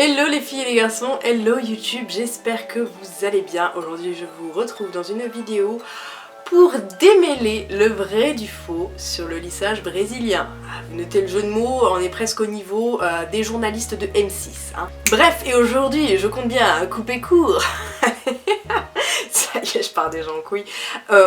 Hello les filles et les garçons, hello YouTube, j'espère que vous allez bien. Aujourd'hui je vous retrouve dans une vidéo pour démêler le vrai du faux sur le lissage brésilien. Vous notez le jeu de mots, on est presque au niveau des journalistes de M6. Hein. Bref, et aujourd'hui je compte bien couper court. Ça y est, je pars déjà en couille.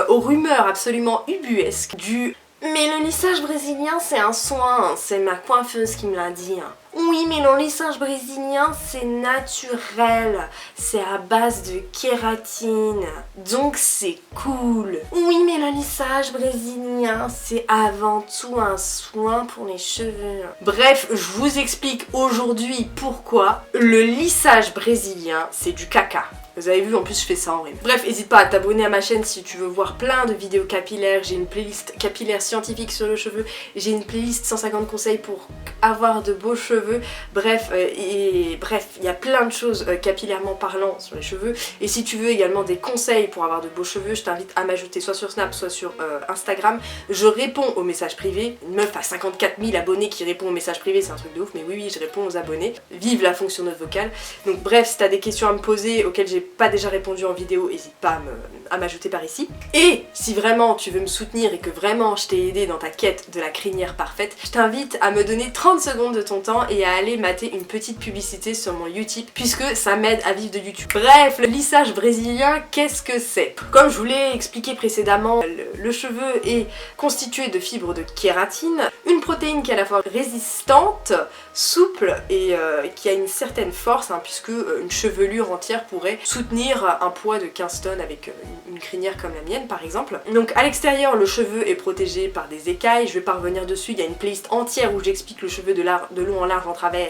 Aux rumeurs absolument ubuesques du... Mais le lissage brésilien c'est un soin, c'est ma coiffeuse qui me l'a dit. Oui, mais le lissage brésilien c'est naturel, c'est à base de kératine, donc c'est cool. Oui, mais le lissage brésilien c'est avant tout un soin pour les cheveux. Bref, je vous explique aujourd'hui pourquoi le lissage brésilien c'est du caca. Vous avez vu, en plus je fais ça en rime. Bref, n'hésite pas à t'abonner à ma chaîne si tu veux voir plein de vidéos capillaires. J'ai une playlist capillaire scientifique sur le cheveu. J'ai une playlist 150 conseils pour avoir de beaux cheveux. Bref, il y a plein de choses capillairement parlant sur les cheveux. Et si tu veux également des conseils pour avoir de beaux cheveux, je t'invite à m'ajouter soit sur Snap, soit sur Instagram. Je réponds aux messages privés. Une meuf à 54 000 abonnés qui répond aux messages privés, c'est un truc de ouf. Mais oui, je réponds aux abonnés. Vive la fonction note vocale. Donc bref, si t'as des questions à me poser auxquelles j'ai pas déjà répondu en vidéo, n'hésite pas à m'ajouter par ici. Et si vraiment tu veux me soutenir et que vraiment je t'ai aidé dans ta quête de la crinière parfaite, je t'invite à me donner 30 secondes de ton temps et à aller mater une petite publicité sur mon Utip puisque ça m'aide à vivre de YouTube. Bref, le lissage brésilien, qu'est-ce que c'est? Comme je vous l'ai expliqué précédemment, le cheveu est constitué de fibres de kératine, une protéine qui est à la fois résistante, souple et qui a une certaine force puisque une chevelure entière pourrait soutenir un poids de 15 tonnes avec une crinière comme la mienne par exemple. Donc à l'extérieur le cheveu est protégé par des écailles, je vais pas revenir dessus, il y a une playlist entière où j'explique le cheveu de long en large, en travers,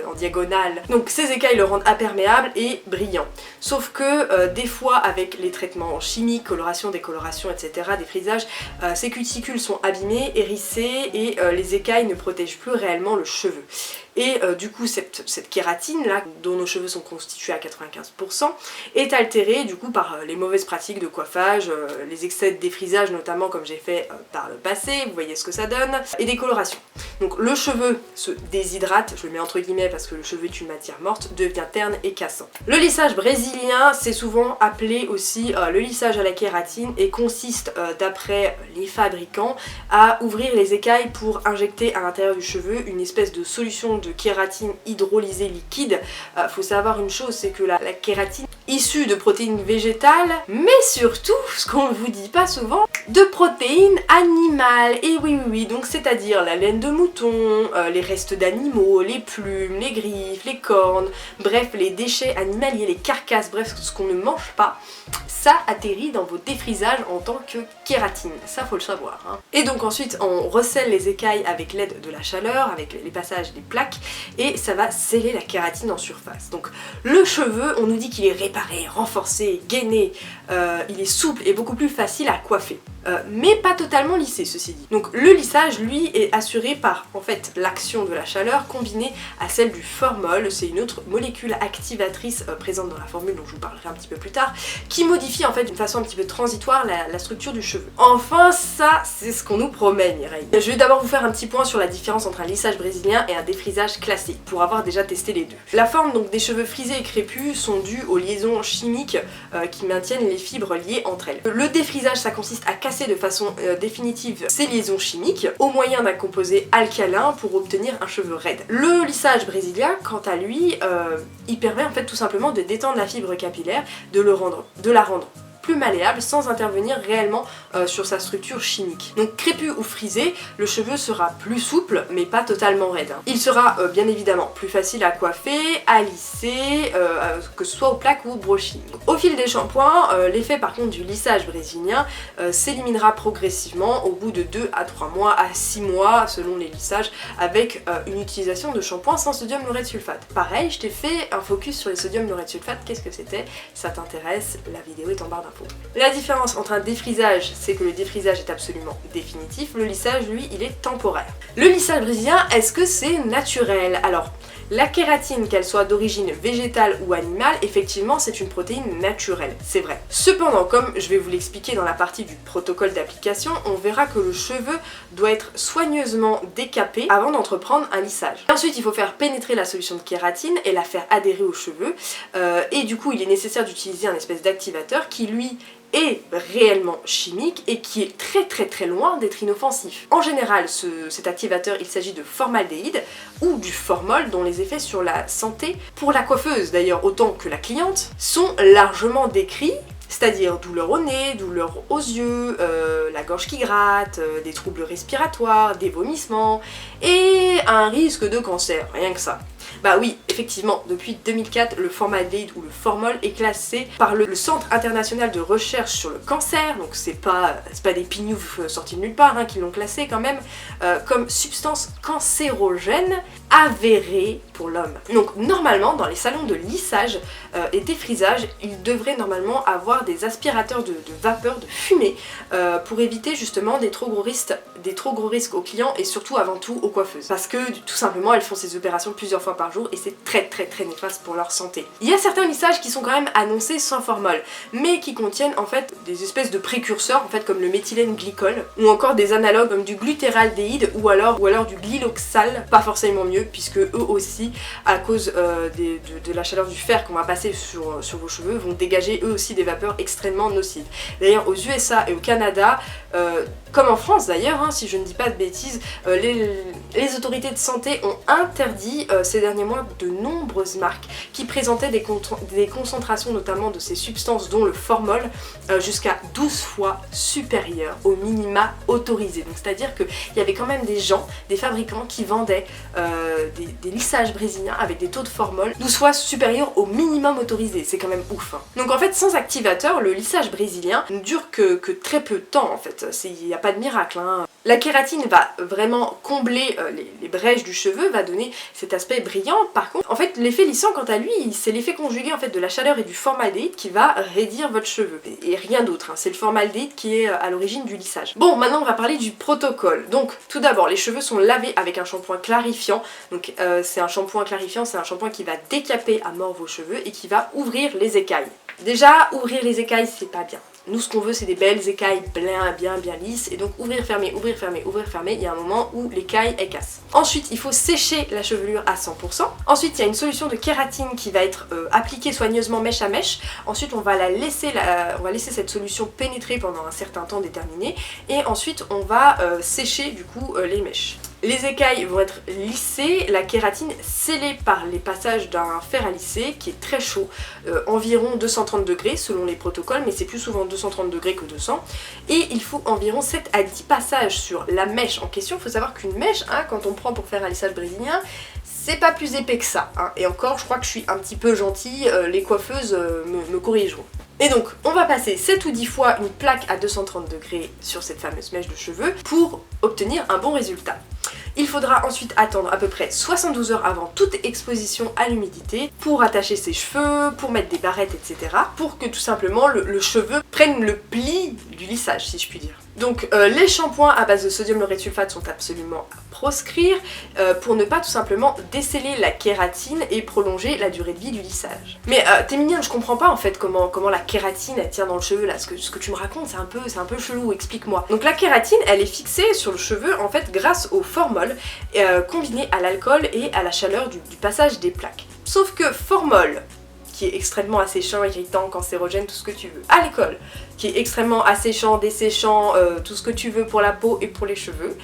en diagonale. Donc ces écailles le rendent imperméable et brillant. Sauf que des fois avec les traitements chimiques, coloration, décoloration, etc., défrisage, ces cuticules sont abîmées, hérissées et les écailles ne protègent plus réellement le cheveu. Et du coup cette kératine là dont nos cheveux sont constitués à 95% est altérée du coup par les mauvaises pratiques de coiffage, les excès de défrisage notamment comme j'ai fait par le passé, vous voyez ce que ça donne, et des colorations. Donc le cheveu se déshydrate, je le mets entre guillemets parce que le cheveu est une matière morte, devient terne et cassant. Le lissage brésilien c'est souvent appelé aussi le lissage à la kératine et consiste d'après les fabricants à ouvrir les écailles pour injecter à l'intérieur du cheveu une espèce de solution de kératine hydrolysée liquide. Faut savoir une chose, c'est que la kératine issue de protéines végétales, mais surtout, ce qu'on ne vous dit pas souvent, de protéines animales. Et oui, donc c'est-à-dire la laine de mouton, les restes d'animaux, les plumes, les griffes, les cornes, bref, les déchets animaliers, les carcasses, bref, ce qu'on ne mange pas, ça atterrit dans vos défrisages en tant que kératine. Ça, faut le savoir. Hein. Et donc ensuite, on recèle les écailles avec l'aide de la chaleur, avec les passages des plaques, et ça va sceller la kératine en surface. Donc le cheveu, on nous dit qu'il est réparé, renforcé, gainé, il est souple et beaucoup plus facile à coiffer. Mais pas totalement lissé ceci dit. Donc le lissage lui est assuré par en fait l'action de la chaleur combinée à celle du formol, c'est une autre molécule activatrice présente dans la formule dont je vous parlerai un petit peu plus tard, qui modifie en fait d'une façon un petit peu transitoire la structure du cheveu. Enfin ça c'est ce qu'on nous promet Mireille. Je vais d'abord vous faire un petit point sur la différence entre un lissage brésilien et un défrisage classique pour avoir déjà testé les deux. La forme donc des cheveux frisés et crépus sont dues aux liaisons chimiques qui maintiennent les fibres liées entre elles. Le défrisage ça consiste à casser de façon définitive ces liaisons chimiques au moyen d'un composé alcalin pour obtenir un cheveu raide. Le lissage brésilien, quant à lui, il permet en fait tout simplement de détendre la fibre capillaire, de la rendre plus malléable sans intervenir réellement sur sa structure chimique. Donc crépus ou frisé, le cheveu sera plus souple mais pas totalement raide. Il sera bien évidemment plus facile à coiffer, à lisser, que ce soit aux plaques ou au brushing. Au fil des shampoings, l'effet par contre du lissage brésilien s'éliminera progressivement au bout de 2 à 3 mois à 6 mois selon les lissages avec une utilisation de shampoing sans sodium laureth sulfate. Pareil, je t'ai fait un focus sur les sodium laureth sulfate, qu'est-ce que c'était? Ça t'intéresse, la vidéo est en barre d'infos. La différence entre un défrisage, c'est que le défrisage est absolument définitif, le lissage lui il est temporaire. Le lissage brésilien, est-ce que c'est naturel? Alors La kératine, qu'elle soit d'origine végétale ou animale, effectivement c'est une protéine naturelle, c'est vrai. Cependant, comme je vais vous l'expliquer dans la partie du protocole d'application, on verra que le cheveu doit être soigneusement décapé avant d'entreprendre un lissage. Ensuite, il faut faire pénétrer la solution de kératine et la faire adhérer aux cheveux. Et du coup, il est nécessaire d'utiliser un espèce d'activateur qui lui est réellement chimique et qui est très loin d'être inoffensif. En général, cet activateur, il s'agit de formaldéhyde ou du formol dont les effets sur la santé, pour la coiffeuse d'ailleurs autant que la cliente, sont largement décrits. C'est-à-dire douleur au nez, douleur aux yeux, la gorge qui gratte, des troubles respiratoires, des vomissements et un risque de cancer, rien que ça. Bah oui, effectivement, depuis 2004, le formaldéhyde ou le formol est classé par le Centre international de recherche sur le cancer, donc c'est pas des pignoufs sortis de nulle part qui l'ont classé quand même, comme substance cancérogène avérée pour l'homme. Donc normalement, dans les salons de lissage et défrisage, ils devraient normalement avoir des aspirateurs de vapeur, de fumée, pour éviter justement des trop gros risques aux clients et surtout avant tout aux coiffeuses. Parce que tout simplement, elles font ces opérations plusieurs fois par jour et c'est très néfaste pour leur santé. Il y a certains lissages qui sont quand même annoncés sans formol, mais qui contiennent en fait des espèces de précurseurs, en fait comme le méthylène glycol, ou encore des analogues comme du glutéraldéhyde ou alors du glyloxal, pas forcément mieux puisque eux aussi, à cause de la chaleur du fer qu'on va passer sur vos cheveux, vont dégager eux aussi des vapeurs extrêmement nocives. D'ailleurs aux USA et au Canada, comme en France d'ailleurs, si je ne dis pas de bêtises, les autorités de santé ont interdit ces derniers mois de nombreuses marques qui présentaient des concentrations notamment de ces substances dont le formol jusqu'à 12 fois supérieures au minima autorisé. Donc c'est-à-dire qu'il y avait quand même des fabricants qui vendaient des lissages brésiliens avec des taux de formol 12 fois supérieurs au minimum autorisé. C'est quand même ouf. Donc en fait sans activateur, le lissage brésilien ne dure que très peu de temps en fait. Il n'y a pas de miracle. La kératine va vraiment combler les brèches du cheveu, va donner cet aspect brillant. Par contre, en fait, l'effet lissant, quant à lui, c'est l'effet conjugué en fait de la chaleur et du formaldéhyde qui va raidir votre cheveu. Et rien d'autre, c'est le formaldéhyde qui est à l'origine du lissage. Bon, maintenant on va parler du protocole. Donc, tout d'abord, les cheveux sont lavés avec un shampoing clarifiant. Donc, c'est un shampoing clarifiant, c'est un shampoing qui va décaper à mort vos cheveux et qui va ouvrir les écailles. Déjà, ouvrir les écailles, c'est pas bien. Nous, ce qu'on veut, c'est des belles écailles bien lisses. Et donc, ouvrir, fermer, il y a un moment où l'écaille, elle casse. Ensuite, il faut sécher la chevelure à 100%. Ensuite, il y a une solution de kératine qui va être appliquée soigneusement mèche à mèche. Ensuite, on va laisser cette solution pénétrer pendant un certain temps déterminé. Et ensuite, on va sécher du coup les mèches. Les écailles vont être lissées, la kératine scellée par les passages d'un fer à lisser qui est très chaud, environ 230 degrés selon les protocoles, mais c'est plus souvent 230 degrés que 200. Et il faut environ 7 à 10 passages sur la mèche en question. Il faut savoir qu'une mèche, quand on prend pour faire un lissage brésilien, c'est pas plus épais que ça. Et encore, je crois que je suis un petit peu gentille, les coiffeuses me corrigeront. Et donc, on va passer 7 ou 10 fois une plaque à 230 degrés sur cette fameuse mèche de cheveux pour obtenir un bon résultat. Il faudra ensuite attendre à peu près 72 heures avant toute exposition à l'humidité pour attacher ses cheveux, pour mettre des barrettes, etc. pour que tout simplement le cheveu prenne le pli du lissage, si je puis dire. Donc les shampoings à base de sodium laureth sulfate sont absolument à proscrire pour ne pas tout simplement déceler la kératine et prolonger la durée de vie du lissage. Mais t'es mignonne, je comprends pas en fait comment la kératine elle tient dans le cheveu là, ce que tu me racontes c'est un peu chelou, explique-moi. Donc la kératine elle est fixée sur le cheveu en fait grâce au formol combiné à l'alcool et à la chaleur du passage des plaques. Sauf que formol, qui est extrêmement asséchant, irritant, cancérogène, tout ce que tu veux, à l'école, qui est extrêmement asséchant, desséchant, tout ce que tu veux pour la peau et pour les cheveux,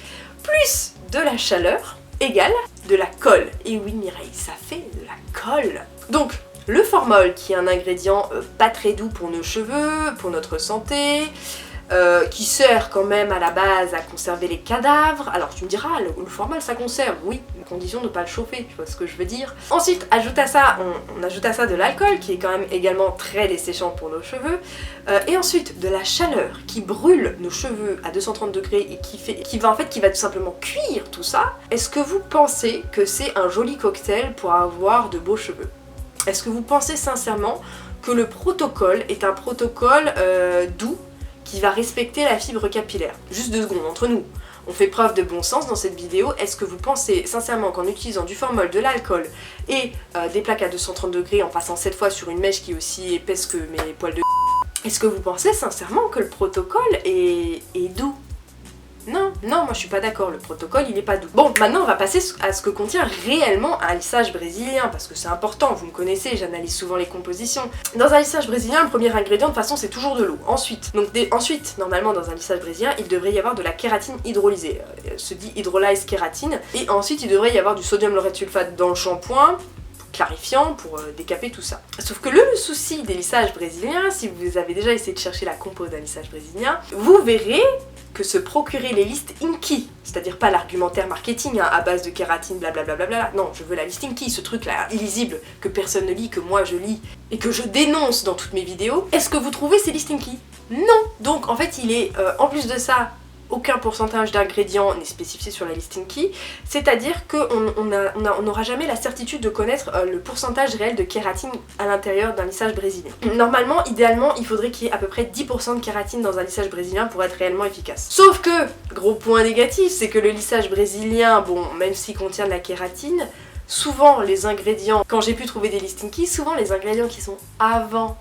plus de la chaleur égale de la colle. Et oui Mireille, ça fait de la colle. Donc le formol, qui est un ingrédient pas très doux pour nos cheveux, pour notre santé, qui sert quand même à la base à conserver les cadavres. Alors tu me diras, le formol ça conserve, oui, à condition de ne pas le chauffer, tu vois ce que je veux dire. Ensuite, ajoute à ça, on ajoute à ça de l'alcool qui est quand même également très desséchant pour nos cheveux, et ensuite de la chaleur qui brûle nos cheveux à 230 degrés et qui va tout simplement cuire tout ça. Est-ce que vous pensez que c'est un joli cocktail pour avoir de beaux cheveux? Est-ce que vous pensez sincèrement que le protocole est un protocole doux qui va respecter la fibre capillaire? Juste 2 secondes entre nous. on fait preuve de bon sens dans cette vidéo. Est-ce que vous pensez sincèrement qu'en utilisant du formol, de l'alcool et des plaques à 230 degrés en passant cette fois sur une mèche qui est aussi épaisse que mes poils de est-ce que vous pensez sincèrement que le protocole est doux? Non, moi je suis pas d'accord, le protocole il est pas doux. Bon, maintenant on va passer à ce que contient réellement un lissage brésilien, parce que c'est important, vous me connaissez, j'analyse souvent les compositions. Dans un lissage brésilien, le premier ingrédient de toute façon c'est toujours de l'eau. Ensuite, normalement dans un lissage brésilien, il devrait y avoir de la kératine hydrolysée, se dit hydrolyse kératine, et ensuite il devrait y avoir du sodium laureth sulfate dans le shampoing, clarifiant pour décaper tout ça. Sauf que le souci des lissages brésiliens, si vous avez déjà essayé de chercher la compo d'un lissage brésilien, vous verrez que se procurer les listes Inky, c'est-à-dire pas l'argumentaire marketing à base de kératine blablabla, non, je veux la liste Inky, ce truc là illisible que personne ne lit, que moi je lis et que je dénonce dans toutes mes vidéos. Est-ce que vous trouvez ces listes Inky? Non. Donc en fait il est, en plus de ça, aucun pourcentage d'ingrédients n'est spécifié sur la liste Inky, c'est-à-dire qu'on n'aura jamais la certitude de connaître le pourcentage réel de kératine à l'intérieur d'un lissage brésilien. Normalement, idéalement, il faudrait qu'il y ait à peu près 10% de kératine dans un lissage brésilien pour être réellement efficace. Sauf que, gros point négatif, c'est que le lissage brésilien, bon, même s'il contient de la kératine, souvent les ingrédients, quand j'ai pu trouver des listes Inky, souvent les ingrédients qui sont avant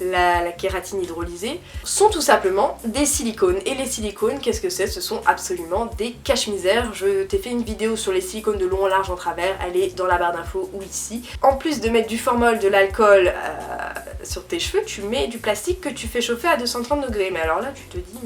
la kératine hydrolysée sont tout simplement des silicones. Et les silicones, qu'est-ce que c'est? Ce sont absolument des cache-misères. Je t'ai fait une vidéo sur les silicones de long en large en travers, elle est dans la barre d'infos ou ici. En plus de mettre du formol, de l'alcool sur tes cheveux, tu mets du plastique que tu fais chauffer à 230 degrés. Mais alors là tu te dis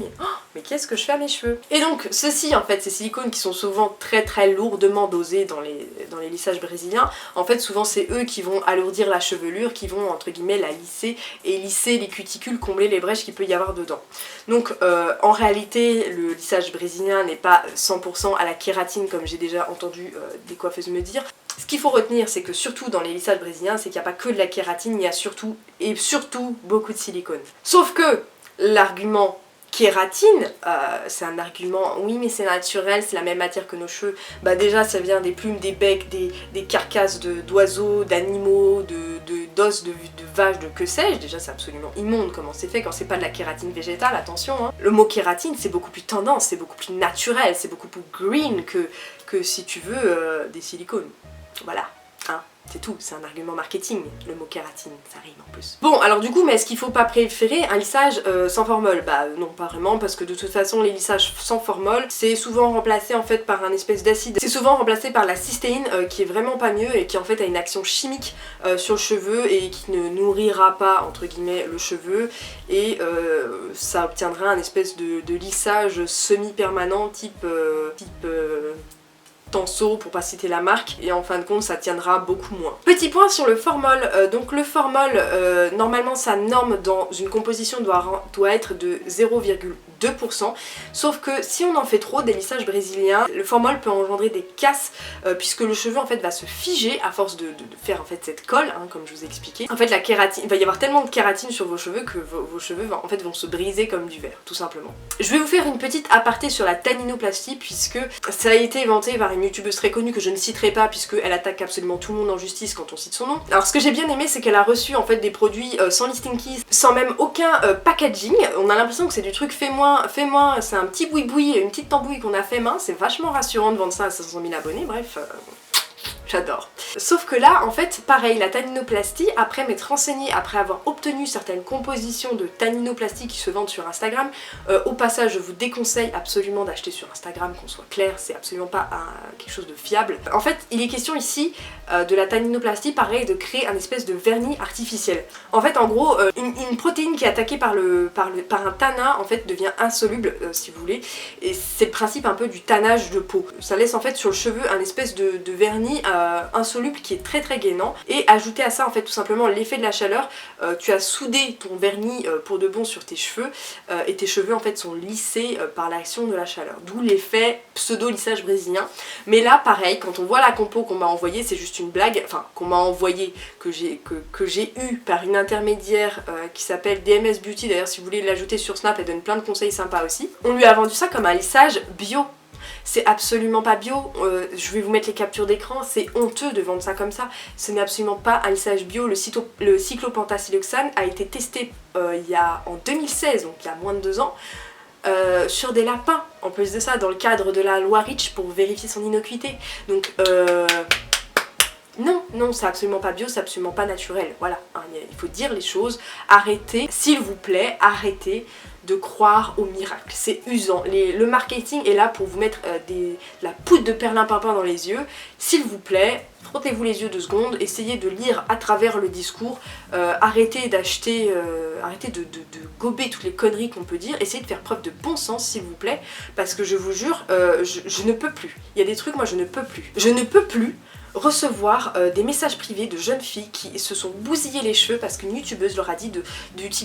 mais qu'est-ce que je fais à mes cheveux? Et donc ceci en fait, ces silicones qui sont souvent très lourdement dosés dans les lissages brésiliens, en fait souvent c'est eux qui vont alourdir la chevelure, qui vont entre guillemets la lisser et lisser les cuticules, combler les brèches qu'il peut y avoir dedans. Donc en réalité le lissage brésilien n'est pas 100% à la kératine comme j'ai déjà entendu des coiffeuses me dire. Ce qu'il faut retenir, c'est que surtout dans les lissages brésiliens, c'est qu'il n'y a pas que de la kératine, il y a surtout beaucoup de silicone. Sauf que l'argument kératine, c'est un argument, oui mais c'est naturel, c'est la même matière que nos cheveux, bah déjà ça vient des plumes, des becs, des carcasses d'oiseaux, d'animaux, d'os, de vaches, de que sais-je, déjà c'est absolument immonde comment c'est fait quand c'est pas de la kératine végétale, attention hein. Le mot kératine c'est beaucoup plus tendance, c'est beaucoup plus naturel, c'est beaucoup plus green que si tu veux des silicones, voilà, hein. C'est tout, c'est un argument marketing, le mot kératine, ça rime en plus. Bon, alors du coup, mais est-ce qu'il faut pas préférer un lissage sans formol? Bah non, pas vraiment, parce que de toute façon, les lissages sans formol, c'est souvent remplacé en fait par un espèce d'acide. C'est souvent remplacé par la cystéine, qui est vraiment pas mieux, et qui en fait a une action chimique sur le cheveu, et qui ne nourrira pas, entre guillemets, le cheveu, et ça obtiendra un espèce de lissage semi-permanent, type Tanso pour pas citer la marque, et en fin de compte ça tiendra beaucoup moins. Petit point sur le formol, donc le formol normalement sa norme dans une composition doit être de 0,2%, sauf que si on en fait trop des lissages brésiliens, le formol peut engendrer des casses puisque le cheveu en fait va se figer à force de faire en fait cette colle, hein, comme je vous ai expliqué. En fait la kératine, il va y avoir tellement de kératine sur vos cheveux que vos cheveux en fait vont se briser comme du verre, tout simplement. Je vais vous faire une petite aparté sur la tanninoplastie puisque ça a été inventé par une youtubeuse très connue que je ne citerai pas puisqu'elle attaque absolument tout le monde en justice quand on cite son nom. Alors ce que j'ai bien aimé c'est qu'elle a reçu en fait des produits sans listing keys, sans même aucun packaging. On a l'impression que c'est du truc fais moi, c'est un petit boui-boui, une petite tambouille qu'on a fait main, c'est vachement rassurant de vendre ça à 500 000 abonnés, bref... J'adore. Sauf que là, en fait, pareil, la tanninoplastie, après m'être renseignée, après avoir obtenu certaines compositions de tanninoplastie qui se vendent sur Instagram, au passage, je vous déconseille absolument d'acheter sur Instagram, qu'on soit clair, c'est absolument pas quelque chose de fiable. En fait, il est question ici de la tanninoplastie, pareil, de créer un espèce de vernis artificiel. En fait, en gros, une protéine qui est attaquée par un tannin, en fait, devient insoluble, si vous voulez, et c'est le principe un peu du tannage de peau. Ça laisse en fait sur le cheveu un espèce de vernis insoluble qui est très gainant, et ajouter à ça en fait tout simplement l'effet de la chaleur, tu as soudé ton vernis pour de bon sur tes cheveux et tes cheveux en fait sont lissés par l'action de la chaleur, d'où l'effet pseudo lissage brésilien. Mais là pareil, quand on voit la compo qu'on m'a envoyée, c'est juste une blague, enfin qu'on m'a envoyée, que j'ai eu par une intermédiaire qui s'appelle DMS Beauty, d'ailleurs si vous voulez l'ajouter sur Snap, elle donne plein de conseils sympas aussi. On lui a vendu ça comme un lissage bio. C'est absolument pas bio, je vais vous mettre les captures d'écran, c'est honteux de vendre ça comme ça, ce n'est absolument pas un lissage bio. Le cyclopentasiloxane a été testé en 2016, donc il y a moins de 2 ans, sur des lapins, en plus de ça, dans le cadre de la loi Rich pour vérifier son innocuité. Donc non, c'est absolument pas bio, c'est absolument pas naturel, voilà, hein, il faut dire les choses, arrêtez, s'il vous plaît, arrêtez de croire au miracle, c'est usant, le marketing est là pour vous mettre de la poudre de perlimpinpin dans les yeux, s'il vous plaît, frottez-vous les yeux 2 secondes, essayez de lire à travers le discours, arrêtez d'acheter, arrêtez de gober toutes les conneries qu'on peut dire, essayez de faire preuve de bon sens s'il vous plaît, parce que je vous jure, je ne peux plus, il y a des trucs, moi je ne peux plus recevoir des messages privés de jeunes filles qui se sont bousillées les cheveux parce qu'une youtubeuse leur a dit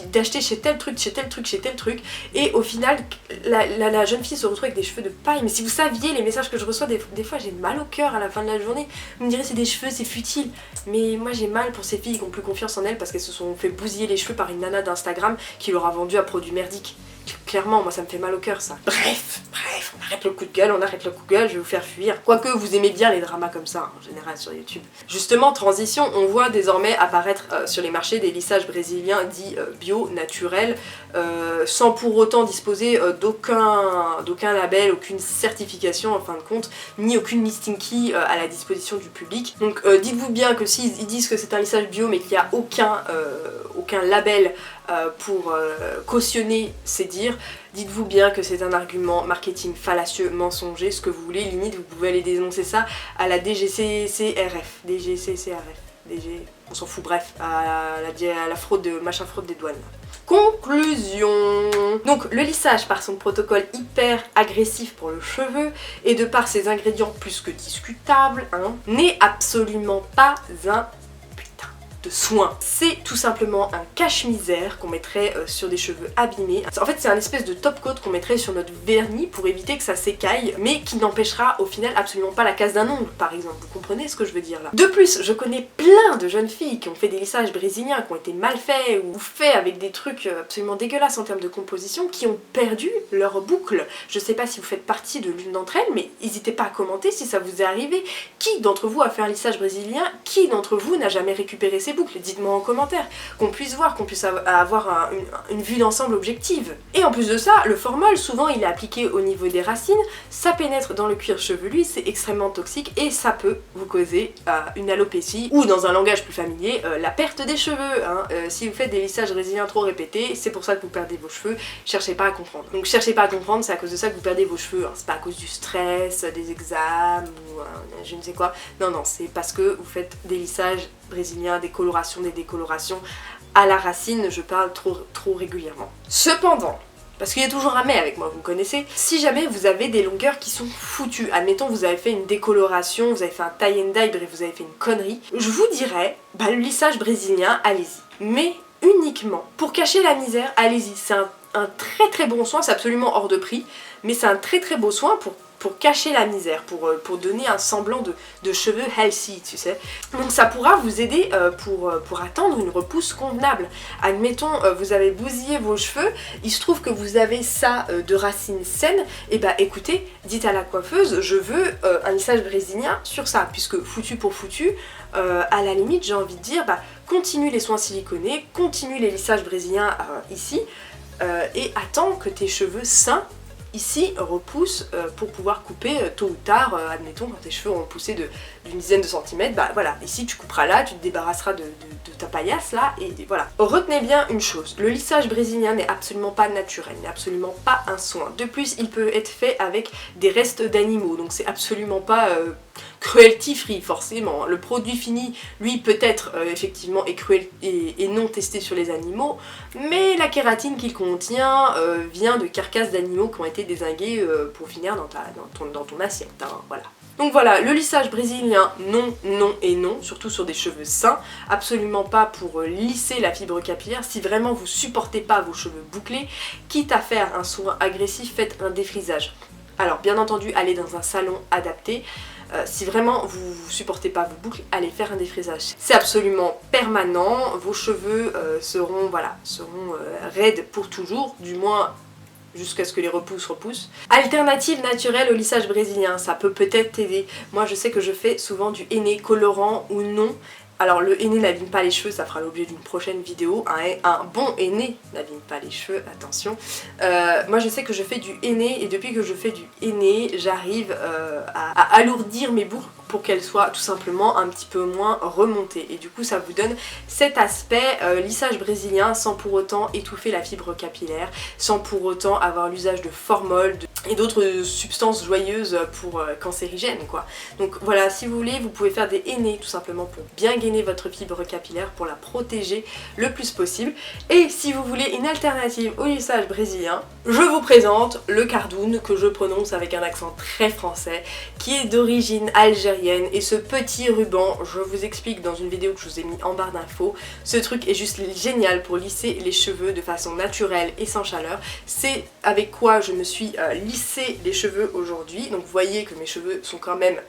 d'acheter chez tel truc, et au final la jeune fille se retrouve avec des cheveux de paille. Mais si vous saviez les messages que je reçois, des fois j'ai mal au cœur à la fin de la journée. Vous me direz c'est des cheveux, c'est futile, mais moi j'ai mal pour ces filles qui ont plus confiance en elles parce qu'elles se sont fait bousiller les cheveux par une nana d'Instagram qui leur a vendu un produit merdique. Clairement, moi ça me fait mal au cœur ça. Bref, on arrête le coup de gueule, je vais vous faire fuir. Quoique vous aimez bien les dramas comme ça, en général sur YouTube. Justement, transition, on voit désormais apparaître sur les marchés des lissages brésiliens dits bio, naturels, sans pour autant disposer d'aucun label, aucune certification en fin de compte, ni aucune listing key à la disposition du public. Donc dites-vous bien que s'ils disent que c'est un lissage bio mais qu'il n'y a aucun label pour cautionner ces dires, dites-vous bien que c'est un argument marketing fallacieux, mensonger, ce que vous voulez, limite vous pouvez aller dénoncer ça à la DGCCRF, on s'en fout, bref, à la fraude, machin fraude des douanes. Conclusion. Donc le lissage par son protocole hyper agressif pour le cheveu et de par ses ingrédients plus que discutables, n'est absolument pas un de soin. C'est tout simplement un cache-misère qu'on mettrait sur des cheveux abîmés. En fait c'est un espèce de top coat qu'on mettrait sur notre vernis pour éviter que ça s'écaille, mais qui n'empêchera au final absolument pas la casse d'un ongle par exemple. Vous comprenez ce que je veux dire là? De plus, je connais plein de jeunes filles qui ont fait des lissages brésiliens qui ont été mal faits ou faits avec des trucs absolument dégueulasses en termes de composition, qui ont perdu leur boucle. Je sais pas si vous faites partie de l'une d'entre elles, mais n'hésitez pas à commenter si ça vous est arrivé. Qui d'entre vous a fait un lissage brésilien? Qui d'entre vous n'a jamais récupéré ses boucles? Dites-moi en commentaire, qu'on puisse voir, qu'on puisse avoir une vue d'ensemble objective. Et en plus de ça, le formol, souvent il est appliqué au niveau des racines, ça pénètre dans le cuir chevelu, c'est extrêmement toxique et ça peut vous causer une alopécie ou dans un langage plus familier, la perte des cheveux. Si vous faites des lissages brésiliens trop répétés, c'est pour ça que vous perdez vos cheveux, cherchez pas à comprendre. Donc cherchez pas à comprendre, c'est à cause de ça que vous perdez vos cheveux, c'est pas à cause du stress, des examens ou je ne sais quoi, non, c'est parce que vous faites des lissages brésiliens, des décolorations à la racine, je parle trop régulièrement. Cependant, parce qu'il y a toujours un mais avec moi, vous me connaissez, si jamais vous avez des longueurs qui sont foutues, admettons vous avez fait une décoloration, vous avez fait un tie and dye, bref vous avez fait une connerie, je vous dirais, le lissage brésilien, allez-y. Mais uniquement pour cacher la misère, allez-y, c'est un très bon soin, c'est absolument hors de prix, mais c'est un très beau soin pour cacher la misère, pour donner un semblant de cheveux healthy, tu sais. Donc ça pourra vous aider pour atteindre une repousse convenable. Admettons, vous avez bousillé vos cheveux, il se trouve que vous avez ça de racines saines, et écoutez, dites à la coiffeuse, je veux un lissage brésilien sur ça, puisque foutu pour foutu, à la limite j'ai envie de dire, continue les soins siliconés, continue les lissages brésiliens ici, et attends que tes cheveux sains ici repousse pour pouvoir couper tôt ou tard, admettons quand tes cheveux ont poussé d'une dizaine de centimètres, voilà, ici tu couperas là, tu te débarrasseras de ta paillasse là, et voilà. Retenez bien une chose, le lissage brésilien n'est absolument pas naturel, n'est absolument pas un soin. De plus, il peut être fait avec des restes d'animaux, donc c'est absolument pas cruelty free forcément. Le produit fini, lui, peut-être effectivement est non testé sur les animaux, mais la kératine qu'il contient vient de carcasses d'animaux qui ont été dézinguées pour finir dans ton assiette, voilà. Donc voilà, le lissage brésilien, non et non, surtout sur des cheveux sains, absolument pas pour lisser la fibre capillaire. Si vraiment vous supportez pas vos cheveux bouclés, quitte à faire un soin agressif, faites un défrisage. Alors bien entendu, allez dans un salon adapté. Si vraiment vous supportez pas vos boucles, allez faire un défrisage. C'est absolument permanent, vos cheveux seront raides pour toujours, du moins jusqu'à ce que les repousses repoussent. Alternative naturelle au lissage brésilien, ça peut peut-être t'aider. Moi je sais que je fais souvent du henné colorant ou non, Alors le henné n'abîme pas les cheveux, ça fera l'objet d'une prochaine vidéo. Un bon henné n'abîme pas les cheveux, attention. Moi je sais que je fais du henné et depuis que je fais du henné, j'arrive à alourdir mes boucles pour qu'elles soient tout simplement un petit peu moins remontées. Et du coup ça vous donne cet aspect lissage brésilien sans pour autant étouffer la fibre capillaire, sans pour autant avoir l'usage de formol et d'autres substances joyeuses pour cancérigènes quoi. Donc voilà, si vous voulez, vous pouvez faire des henné tout simplement pour bien gainer votre fibre capillaire, pour la protéger le plus possible. Et si vous voulez une alternative au lissage brésilien, je vous présente le cardoon, que je prononce avec un accent très français, qui est d'origine algérienne. Et ce petit ruban, je vous explique dans une vidéo que je vous ai mis en barre d'infos, ce truc est juste génial pour lisser les cheveux de façon naturelle et sans chaleur. C'est avec quoi je me suis lissé les cheveux aujourd'hui. Donc vous voyez que mes cheveux sont quand même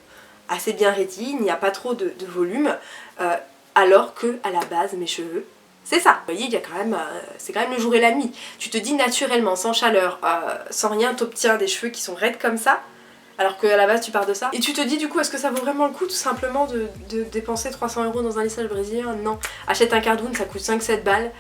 assez bien raidis, il n'y a pas trop de volume, alors que à la base mes cheveux, c'est ça. Vous voyez, il y a quand même, c'est quand même le jour et la nuit. Tu te dis naturellement, sans chaleur, sans rien, t'obtiens des cheveux qui sont raides comme ça, alors qu'à la base tu pars de ça. Et tu te dis du coup, est-ce que ça vaut vraiment le coup tout simplement de dépenser 300 € dans un lissage brésilien? Non. Achète un cardoon, ça coûte 5-7 balles.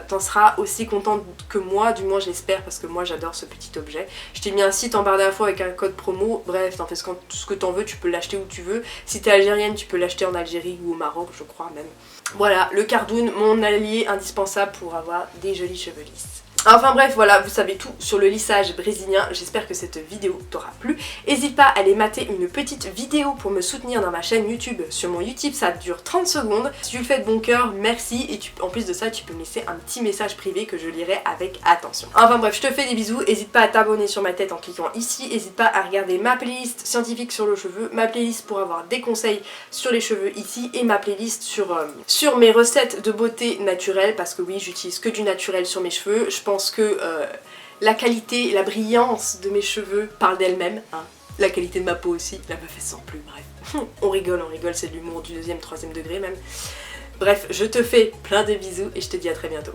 T'en seras aussi contente que moi, du moins j'espère, parce que moi j'adore ce petit objet. Je t'ai mis un site en barre d'infos avec un code promo, bref t'en fais ce que t'en veux, tu peux l'acheter où tu veux. Si t'es algérienne tu peux l'acheter en Algérie ou au Maroc je crois même. Voilà, le cardoon, mon allié indispensable pour avoir des jolis cheveux lisses. Enfin bref, voilà, vous savez tout sur le lissage brésilien. J'espère que cette vidéo t'aura plu. N'hésite pas à aller mater une petite vidéo pour me soutenir dans ma chaîne YouTube. Sur mon YouTube, ça dure 30 secondes. Si tu le fais de bon cœur, merci. Et en plus de ça, tu peux me laisser un petit message privé que je lirai avec attention. Enfin bref, je te fais des bisous. N'hésite pas à t'abonner sur ma tête en cliquant ici. N'hésite pas à regarder ma playlist scientifique sur le cheveu, ma playlist pour avoir des conseils sur les cheveux ici et ma playlist sur mes recettes de beauté naturelle, parce que oui, j'utilise que du naturel sur mes cheveux. Je pense que la qualité et la brillance de mes cheveux parlent d'elle-même, hein. La qualité de ma peau aussi, la meuf elle sent plus, bref. On rigole, c'est de l'humour du 2e, 3e degré même. Bref, je te fais plein de bisous et je te dis à très bientôt.